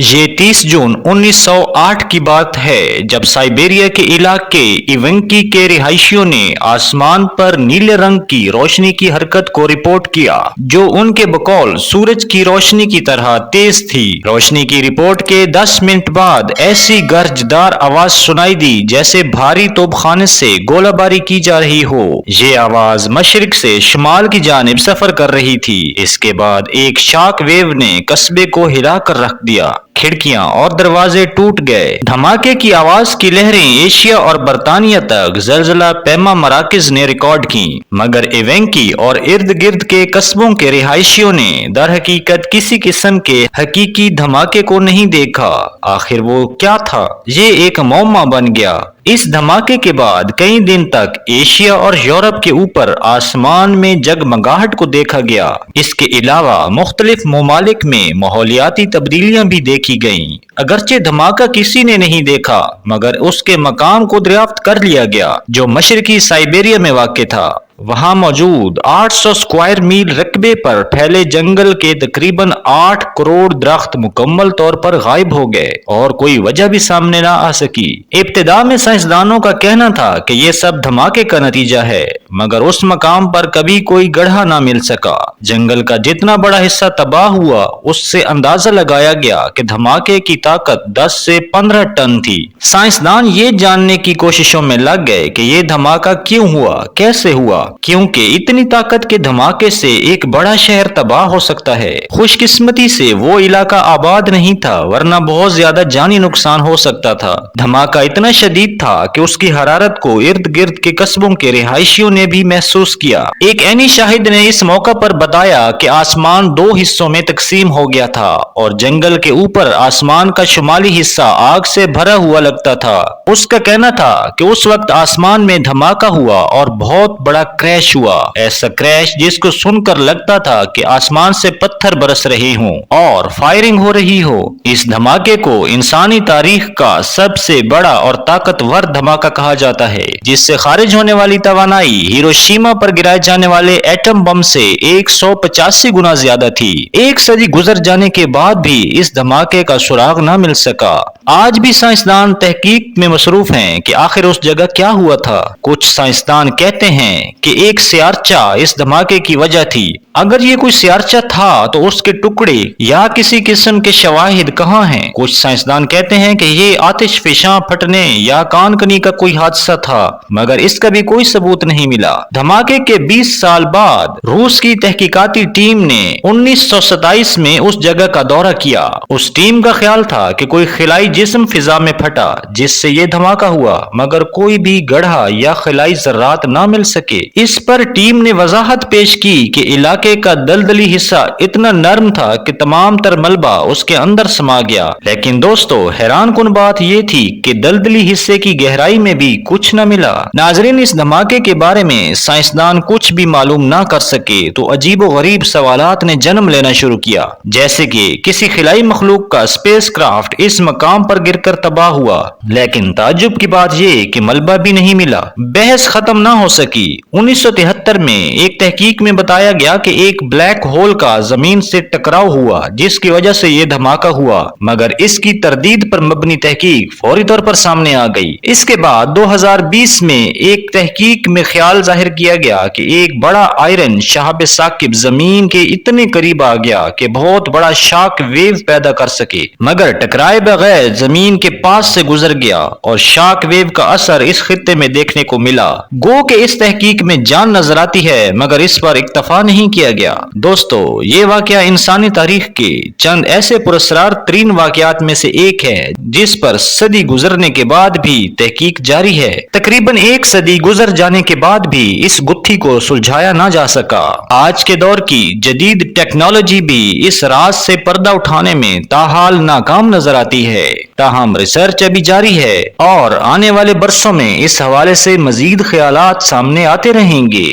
یہ 30 جون 1908 کی بات ہے جب سائبیریا کے علاقے ایونکی کے رہائشیوں نے آسمان پر نیلے رنگ کی روشنی کی حرکت کو رپورٹ کیا جو ان کے بقول سورج کی روشنی کی طرح تیز تھی۔ روشنی کی رپورٹ کے 10 منٹ بعد ایسی گرجدار آواز سنائی دی جیسے بھاری توپ خانے سے گولہ باری کی جا رہی ہو۔ یہ آواز مشرق سے شمال کی جانب سفر کر رہی تھی۔ اس کے بعد ایک شاک ویو نے قصبے کو ہلا کر رکھ دیا، کھڑکیاں اور دروازے ٹوٹ گئے۔ دھماکے کی آواز کی لہریں ایشیا اور برطانیہ تک زلزلہ پیما مراکز نے ریکارڈ کی، مگر ایونکی اور ارد گرد کے قصبوں کے رہائشیوں نے در حقیقت کسی قسم کے حقیقی دھماکے کو نہیں دیکھا۔ آخر وہ کیا تھا؟ یہ ایک معمہ بن گیا۔ اس دھماکے کے بعد کئی دن تک ایشیا اور یورپ کے اوپر آسمان میں جگمگاہٹ کو دیکھا گیا۔ اس کے علاوہ مختلف ممالک میں ماحولیاتی تبدیلیاں بھی دیکھی گئیں۔ اگرچہ دھماکہ کسی نے نہیں دیکھا مگر اس کے مقام کو دریافت کر لیا گیا جو مشرقی سائبیریا میں واقع تھا۔ وہاں موجود 800 اسکوائر میل رقبے پر پھیلے جنگل کے تقریباً 8 کروڑ درخت مکمل طور پر غائب ہو گئے اور کوئی وجہ بھی سامنے نہ آ سکی۔ ابتدا میں سائنسدانوں کا کہنا تھا کہ یہ سب دھماکے کا نتیجہ ہے، مگر اس مقام پر کبھی کوئی گڑھا نہ مل سکا۔ جنگل کا جتنا بڑا حصہ تباہ ہوا اس سے اندازہ لگایا گیا کہ دھماکے کی طاقت 10 سے 15 ٹن تھی۔ سائنسدان یہ جاننے کی کوششوں میں لگ گئے کہ یہ دھماکہ کیوں ہوا، کیسے ہوا، کیونکہ اتنی طاقت کے دھماکے سے ایک بڑا شہر تباہ ہو سکتا ہے۔ خوش قسمتی سے وہ علاقہ آباد نہیں تھا ورنہ بہت زیادہ جانی نقصان ہو سکتا تھا۔ دھماکہ اتنا شدید تھا کہ اس کی حرارت کو ارد گرد کے قصبوں کے رہائشیوں نے بھی محسوس کیا۔ ایک عینی شاہد نے اس موقع پر بتایا کہ آسمان 2 حصوں میں تقسیم ہو گیا تھا اور جنگل کے اوپر آسمان کا شمالی حصہ آگ سے بھرا ہوا لگتا تھا۔ اس کا کہنا تھا کہ اس وقت آسمان میں دھماکہ ہوا اور بہت بڑا کریش ہوا، ایسا کریش جس کو سن کر لگتا تھا کہ آسمان سے پتھر برس رہے ہوں اور فائرنگ ہو رہی ہو۔ اس دھماکے کو انسانی تاریخ کا سب سے بڑا اور طاقتور دھماکہ کہا جاتا ہے، جس سے خارج ہونے والی توانائی ہیروشیما پر گرائے جانے والے ایٹم بم سے 185 گنا زیادہ تھی۔ ایک صدی گزر جانے کے بعد بھی اس دھماکے کا سراغ نہ مل سکا۔ آج بھی سائنسدان تحقیق میں مصروف ہیں کہ آخر اس جگہ کیا ہوا تھا۔ کچھ سائنسدان کہتے ہیں کہ ایک سیارچہ اس دھماکے کی وجہ تھی۔ اگر یہ کوئی سیارچہ تھا تو اس کے ٹکڑے یا کسی قسم کے شواہد کہاں ہیں؟ کچھ سائنسدان کہتے ہیں کہ یہ آتش فشاں پھٹنے یا کان کنی کا کوئی حادثہ تھا، مگر اس کا بھی کوئی ثبوت نہیں ملا۔ دھماکے کے 20 سال بعد روس کی تحقیقاتی ٹیم نے 1927 میں اس جگہ کا دورہ کیا۔ اس ٹیم کا خیال تھا کہ کوئی خلائی جسم فضا میں پھٹا جس سے یہ دھماکہ ہوا، مگر کوئی بھی گڑھا یا خلائی ذرات نہ مل سکے۔ اس پر ٹیم نے وضاحت پیش کی کہ علاقے کا دلدلی حصہ اتنا نرم تھا کہ تمام تر ملبہ اس کے اندر سما گیا۔ لیکن دوستو، حیران کن بات یہ تھی کہ دلدلی حصے کی گہرائی میں بھی کچھ نہ ملا۔ ناظرین، اس دھماکے کے بارے میں سائنسدان کچھ بھی معلوم نہ کر سکے تو عجیب و غریب سوالات نے جنم لینا شروع کیا، جیسے کہ کسی خلائی مخلوق کا اسپیس کرافٹ اس مقام پر گر کر تباہ ہوا، لیکن تعجب کی بات یہ کہ ملبہ بھی نہیں ملا۔ بحث ختم نہ ہو سکی۔ 1973 میں ایک تحقیق میں بتایا گیا کہ ایک بلیک ہول کا زمین سے ٹکراؤ ہوا جس کی وجہ سے یہ دھماکہ ہوا، مگر اس کی تردید پر مبنی تحقیق فوری طور پر سامنے آ گئی۔ اس کے بعد 2020 میں ایک تحقیق میں خیال ظاہر کیا گیا کہ ایک بڑا آئرن شہاب ثاقب زمین کے اتنے قریب آ گیا کہ بہت بڑا شاک ویو پیدا کر سکے، مگر ٹکرائے بغیر زمین کے پاس سے گزر گیا اور شاک ویو کا اثر اس خطے میں دیکھنے کو ملا۔ گو کہ اس تحقیق میں جان نظر آتی ہے مگر اس پر اکتفا نہیں کیا گیا۔ دوستو، یہ واقعہ انسانی تاریخ کے چند ایسے پراسرار ترین واقعات میں سے ایک ہے جس پر صدی گزرنے کے بعد بھی تحقیق جاری ہے۔ تقریباً 1 صدی گزر جانے کے بعد بھی اس گتھی کو سلجھایا نہ جا سکا۔ آج کے دور کی جدید ٹیکنالوجی بھی اس راز سے پردہ اٹھانے میں تاحال ناکام نظر آتی ہے۔ تاہم ریسرچ ابھی جاری ہے اور آنے والے برسوں میں اس حوالے سے مزید خیالات سامنے آتے رہیں گے۔